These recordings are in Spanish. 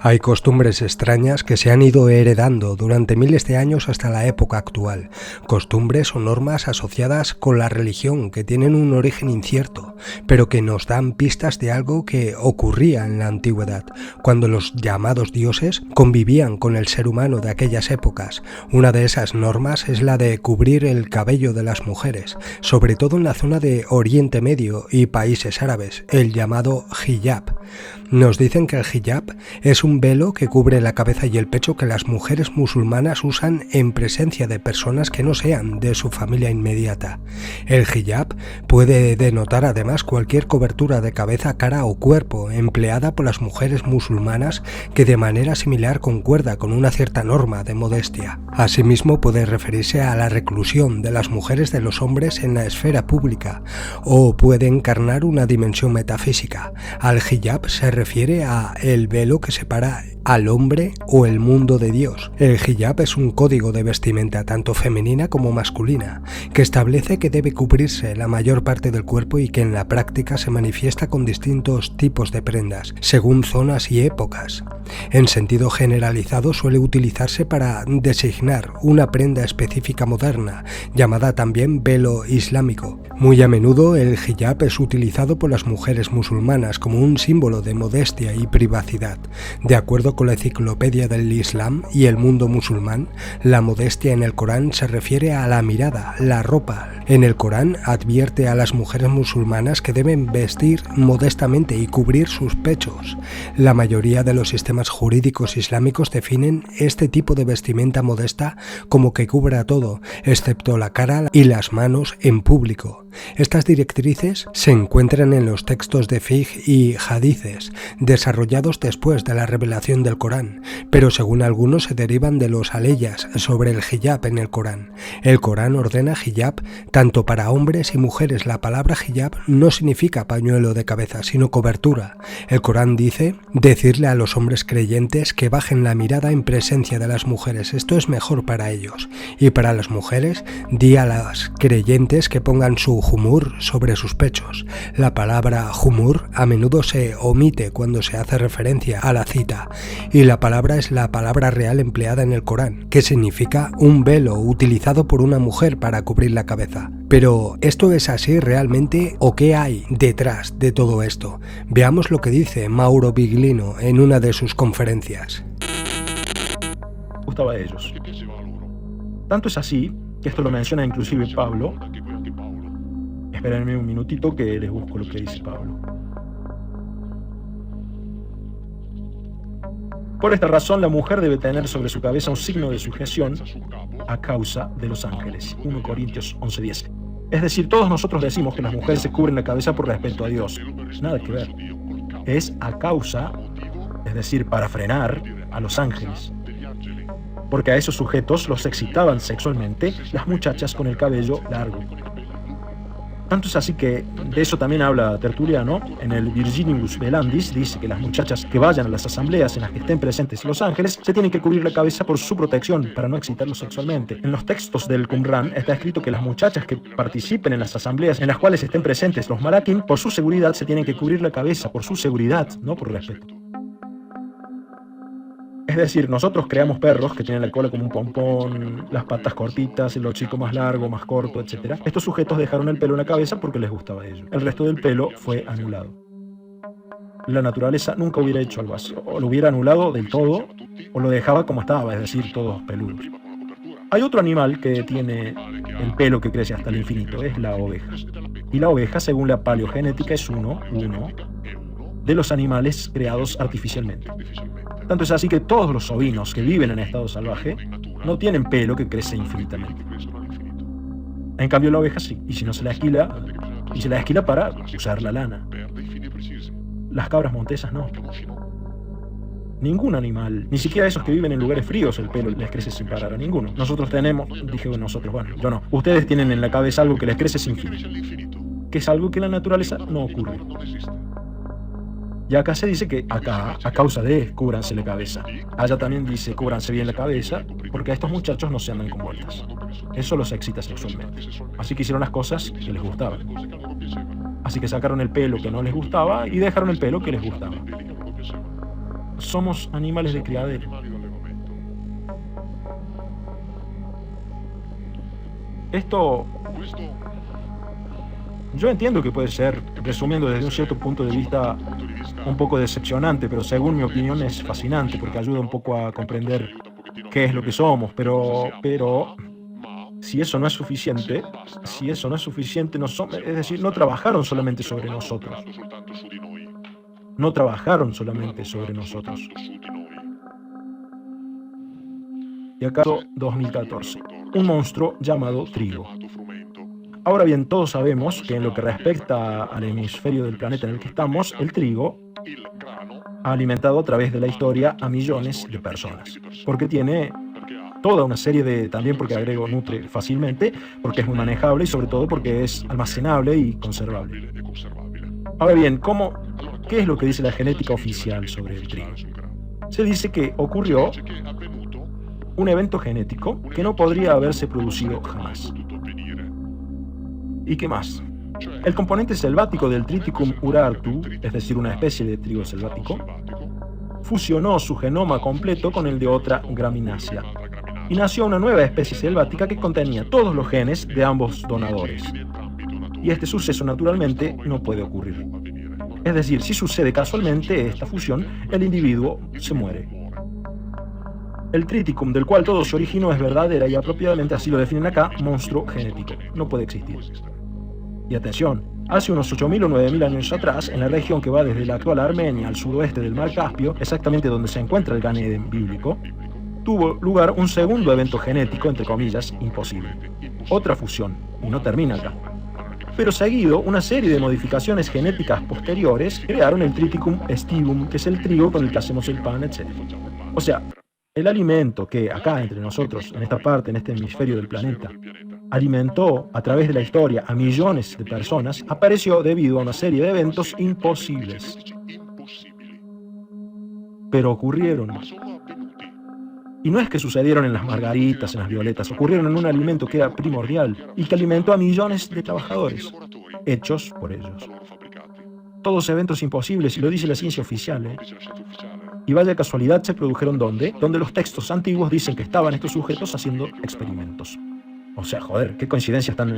Hay costumbres extrañas que se han ido heredando durante miles de años hasta la época actual, costumbres o normas asociadas con la religión que tienen un origen incierto, pero que nos dan pistas de algo que ocurría en la antigüedad, cuando los llamados dioses convivían con el ser humano de aquellas épocas. Una de esas normas es la de cubrir el cabello de las mujeres, sobre todo en la zona de Oriente Medio y países árabes, el llamado hijab. Nos dicen que el hijab es un velo que cubre la cabeza y el pecho que las mujeres musulmanas usan en presencia de personas que no sean de su familia inmediata. El hijab puede denotar además cualquier cobertura de cabeza, cara o cuerpo empleada por las mujeres musulmanas que de manera similar concuerda con una cierta norma de modestia. Asimismo puede referirse a la reclusión de las mujeres de los hombres en la esfera pública o puede encarnar una dimensión metafísica. Al hijab se refiere a el velo que separa al hombre o el mundo de Dios. El hijab es un código de vestimenta tanto femenina como masculina, que establece que debe cubrirse la mayor parte del cuerpo y que en la práctica se manifiesta con distintos tipos de prendas, según zonas y épocas. En sentido generalizado suele utilizarse para designar una prenda específica moderna, llamada también velo islámico. Muy a menudo el hijab es utilizado por las mujeres musulmanas como un símbolo de modestia y privacidad. De acuerdo con la Enciclopedia del Islam y el Mundo Musulmán, la modestia en el Corán se refiere a la mirada, la ropa. En el Corán advierte a las mujeres musulmanas que deben vestir modestamente y cubrir sus pechos. La mayoría de los sistemas jurídicos islámicos definen este tipo de vestimenta modesta como que cubra todo, excepto la cara y las manos en público. Estas directrices se encuentran en los textos de fiqh y hadices, desarrollados después de la revelación del Corán, pero según algunos se derivan de los aleyas sobre el hijab en el Corán. El Corán ordena hijab tanto para hombres y mujeres. La palabra hijab no significa pañuelo de cabeza, sino cobertura. El Corán dice decirle a los hombres creyentes que bajen la mirada en presencia de las mujeres, esto es mejor para ellos. Y para las mujeres, di a las creyentes que pongan su jumur sobre sus pechos. La palabra jumur a menudo se omite cuando se hace referencia a la cita, y la palabra es la palabra real empleada en el Corán, que significa un velo utilizado por una mujer para cubrir la cabeza. Pero, ¿esto es así realmente o qué hay detrás de todo esto? Veamos lo que dice Mauro Biglino en una de sus conferencias. Gustaba a ellos. Tanto es así, que esto lo menciona inclusive Pablo. Espérenme un minutito que les busco lo que dice Pablo. Por esta razón, la mujer debe tener sobre su cabeza un signo de sujeción a causa de los ángeles. 1 Corintios 11:10. Es decir, todos nosotros decimos que las mujeres se cubren la cabeza por respeto a Dios. Nada que ver. Es a causa, es decir, para frenar a los ángeles. Porque a esos sujetos los excitaban sexualmente las muchachas con el cabello largo. Tanto es así que de eso también habla Tertuliano. En el Virginibus Velandis dice que las muchachas que vayan a las asambleas en las que estén presentes los ángeles se tienen que cubrir la cabeza por su protección, para no excitarlos sexualmente. En los textos del Qumran está escrito que las muchachas que participen en las asambleas en las cuales estén presentes los malakim, por su seguridad se tienen que cubrir la cabeza, por su seguridad, no por respeto. Es decir, nosotros creamos perros que tienen la cola como un pompón, las patas cortitas, el hocico más largo, más corto, etc. Estos sujetos dejaron el pelo en la cabeza porque les gustaba a ellos. El resto del pelo fue anulado. La naturaleza nunca hubiera hecho algo así. O lo hubiera anulado del todo, o lo dejaba como estaba, es decir, todos peludos. Hay otro animal que tiene el pelo que crece hasta el infinito, es la oveja. Y la oveja, según la paleogenética, es uno de los animales creados artificialmente. Tanto es así que todos los ovinos que viven en estado salvaje no tienen pelo que crece infinitamente. En cambio la oveja sí, y si no se la esquila, y se la esquila para usar la lana. Las cabras montesas no. Ningún animal, ni siquiera esos que viven en lugares fríos, el pelo les crece sin parar a ninguno. Nosotros tenemos, bueno, yo no. Ustedes tienen en la cabeza algo que les crece sin fin, que es algo que en la naturaleza no ocurre. Y acá se dice que acá, a causa de cúbranse la cabeza. Allá también dice cúbranse bien la cabeza, porque a estos muchachos no se andan con vueltas. Eso los excita sexualmente. Así que hicieron las cosas que les gustaban. Así que sacaron el pelo que no les gustaba y dejaron el pelo que les gustaba. somos animales de criadero. Esto, yo entiendo que puede ser, resumiendo desde un cierto punto de vista, un poco decepcionante, pero según mi opinión es fascinante porque ayuda un poco a comprender qué es lo que somos, pero si eso no es suficiente, es decir, no trabajaron solamente sobre nosotros. No trabajaron solamente sobre nosotros. Y acaso 2014, un monstruo llamado trigo. Ahora bien, todos sabemos que en lo que respecta al hemisferio del planeta en el que estamos, el trigo ha alimentado a través de la historia a millones de personas, porque tiene toda una serie de, también porque agrego nutre fácilmente, porque es muy manejable y sobre todo porque es almacenable y conservable. Ahora bien, ¿qué es lo que dice la genética oficial sobre el trigo? Se dice que ocurrió un evento genético que no podría haberse producido jamás. ¿Y qué más? El componente selvático del Triticum urartu, es decir, una especie de trigo selvático, fusionó su genoma completo con el de otra graminácea y nació una nueva especie selvática que contenía todos los genes de ambos donadores. Y este suceso naturalmente no puede ocurrir. Es decir, si sucede casualmente esta fusión, el individuo se muere. El Triticum del cual todo se originó es verdadera y apropiadamente así lo definen acá, monstruo genético. No puede existir. Y atención, hace unos 8.000 o 9.000 años atrás, en la región que va desde la actual Armenia al suroeste del mar Caspio, exactamente donde se encuentra el Gan Eden bíblico, tuvo lugar un segundo evento genético, entre comillas, imposible. Otra fusión, y no termina acá. Pero seguido, una serie de modificaciones genéticas posteriores crearon el Triticum stivum, que es el trigo con el que hacemos el pan, etc. O sea, el alimento que acá entre nosotros, en esta parte, en este hemisferio del planeta, alimentó a través de la historia a millones de personas, apareció debido a una serie de eventos imposibles. Pero ocurrieron. Y no es que sucedieron en las margaritas, en las violetas, ocurrieron en un alimento que era primordial y que alimentó a millones de trabajadores, hechos por ellos. Todos eventos imposibles, y lo dice la ciencia oficial, ¿eh? Y vaya casualidad, se produjeron ¿dónde? Donde los textos antiguos dicen que estaban estos sujetos haciendo experimentos. O sea, joder, qué coincidencias tan...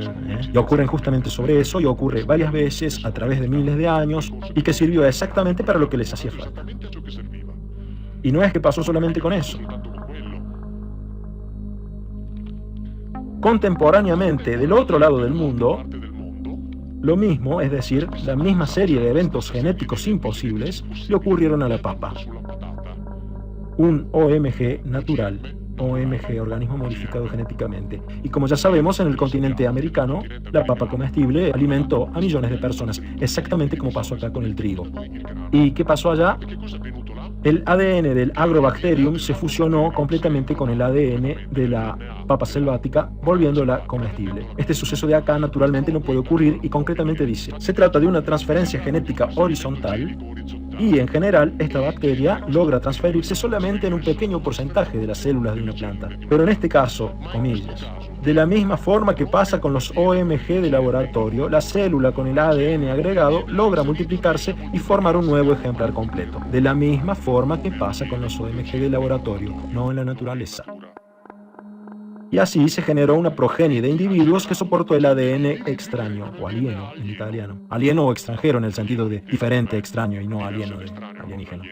Y ocurren justamente sobre eso, y ocurre varias veces, a través de miles de años, y que sirvió exactamente para lo que les hacía falta. Y no es que pasó solamente con eso. Contemporáneamente, del otro lado del mundo, lo mismo, es decir, la misma serie de eventos genéticos imposibles, le ocurrieron a la papa. Un OMG natural, OMG, organismo modificado genéticamente. Y como ya sabemos, en el continente americano, la papa comestible alimentó a millones de personas, exactamente como pasó acá con el trigo. ¿Y qué pasó allá? El ADN del Agrobacterium se fusionó completamente con el ADN de la papa selvática, volviéndola comestible. Este suceso de acá naturalmente no puede ocurrir y concretamente dice, se trata de una transferencia genética horizontal y en general esta bacteria logra transferirse solamente en un pequeño porcentaje de las células de una planta. Pero en este caso, comillas, de la misma forma que pasa con los OMG de laboratorio, la célula con el ADN agregado logra multiplicarse y formar un nuevo ejemplar completo. De la misma forma que pasa con los OMG de laboratorio, no en la naturaleza. Y así se generó una progenie de individuos que soportó el ADN extraño, o alieno en italiano. Alieno o extranjero en el sentido de diferente, extraño, y no alieno de alienígena.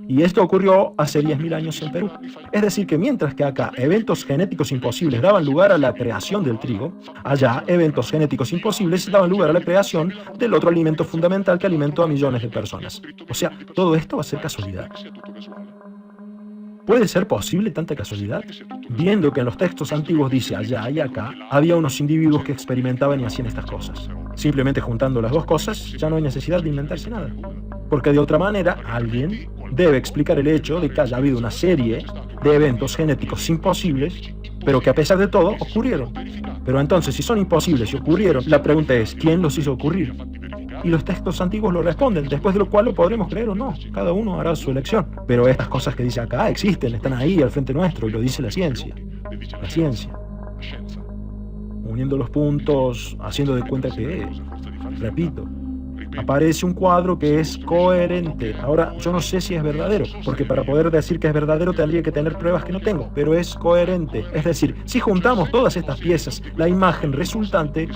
Y esto ocurrió hace 10.000 años en Perú. Es decir, que mientras que acá eventos genéticos imposibles daban lugar a la creación del trigo, allá eventos genéticos imposibles daban lugar a la creación del otro alimento fundamental que alimentó a millones de personas. O sea, todo esto va a ser casualidad. ¿Puede ser posible tanta casualidad? Viendo que en los textos antiguos dice allá y acá, había unos individuos que experimentaban y hacían estas cosas. Simplemente juntando las dos cosas, ya no hay necesidad de inventarse nada. Porque de otra manera, alguien debe explicar el hecho de que haya habido una serie de eventos genéticos imposibles, pero que a pesar de todo ocurrieron. Pero entonces, si son imposibles y ocurrieron, la pregunta es, ¿quién los hizo ocurrir? Y los textos antiguos lo responden, después de lo cual lo podremos creer o no. Cada uno hará su elección. Pero estas cosas que dice acá existen, están ahí al frente nuestro, y lo dice la ciencia. La ciencia. Uniendo los puntos, haciendo de cuenta que, repito, aparece un cuadro que es coherente. Ahora, yo no sé si es verdadero, porque para poder decir que es verdadero tendría que tener pruebas que no tengo, pero es coherente. Es decir, si juntamos todas estas piezas, la imagen resultante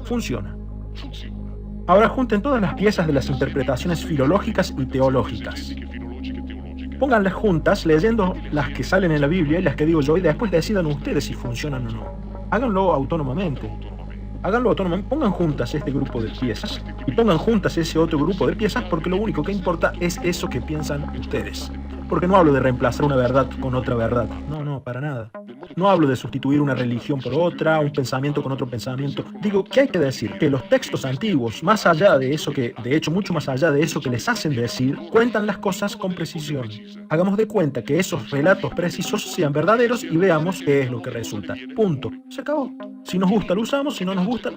funciona. Ahora junten todas las piezas de las interpretaciones filológicas y teológicas. Pónganlas juntas, leyendo las que salen en la Biblia y las que digo yo, y después decidan ustedes si funcionan o no. Háganlo autónomamente. Pongan juntas este grupo de piezas y pongan juntas ese otro grupo de piezas, porque lo único que importa es eso que piensan ustedes. Porque no hablo de reemplazar una verdad con otra verdad. No, para nada. No hablo de sustituir una religión por otra, un pensamiento con otro pensamiento. Digo, ¿qué hay que decir? Que los textos antiguos, más allá de eso que, de hecho, mucho más allá de eso que les hacen decir, cuentan las cosas con precisión. Hagamos de cuenta que esos relatos precisos sean verdaderos y veamos qué es lo que resulta. Punto. Se acabó. Si nos gusta, lo usamos. Si no nos gusta...